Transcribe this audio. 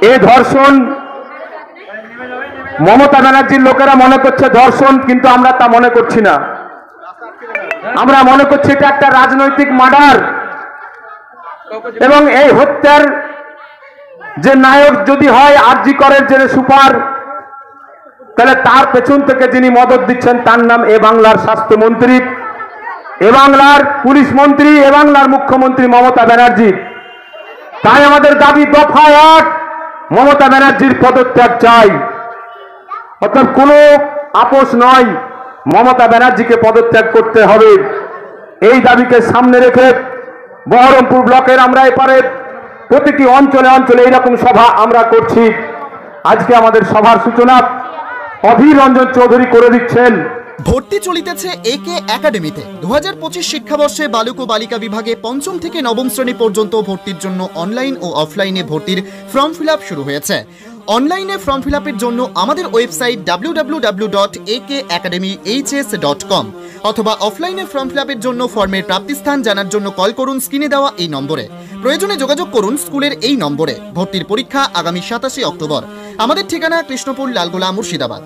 এই ধর্ষণ মমতা ব্যানার্জির লোকেরা মনে করছে ধর্ষণ, কিন্তু আমরা তা মনে করছি না। আমরা মনে করছি এটা একটা রাজনৈতিক মার্ডার, এবং এই হত্যার যে নায়ক যদি হয় আরজি করের যে সুপার, তাহলে তার পেছন থেকে যিনি মদত দিচ্ছেন তার নাম এ বাংলার স্বাস্থ্যমন্ত্রী, এ বাংলার পুলিশ মন্ত্রী, এ বাংলার মুখ্যমন্ত্রী মমতা ব্যানার্জি। তাই আমাদের দাবি দফা এক, মমতা ব্যানার্জির পদত্যাগ চাই। অর্থাৎ কোনো আপোষ নয়, মমতা ব্যানার্জিকে পদত্যাগ করতে হবে। এই দাবিকে সামনে রেখে বহরমপুর ব্লকের আমরা এপারে প্রতিটি অঞ্চলে অঞ্চলে এইরকম সভা আমরা করছি। আজকে আমাদের সভার সূচনা অধীর রঞ্জন চৌধুরী করে দিচ্ছেন। ভর্তি চলিতেছে একে একাডেমিতে 2025 শিক্ষাবর্ষে বালক ও বালিকা বিভাগে পঞ্চম থেকে নবম শ্রেণী পর্যন্ত ভর্তির জন্য অনলাইন ও অফলাইনে ভর্তির ফর্ম ফিল আপ শুরু হয়েছে। অনলাইনে ফর্ম ফিল আপের জন্য আমাদের ওয়েবসাইট www.akacademyhs.com অথবা অফলাইনে ফর্ম ফিল আপের জন্য ফর্মের প্রাপ্তিস্থান জানার জন্য কল করুন স্ক্রিনে দেওয়া এই নম্বরে। প্রয়োজনে যোগাযোগ করুন স্কুলের এই নম্বরে। ভর্তির পরীক্ষা আগামী 27 অক্টোবর। আমাদের ঠিকানা কৃষ্ণপুর, লালগোলা, মুর্শিদাবাদ।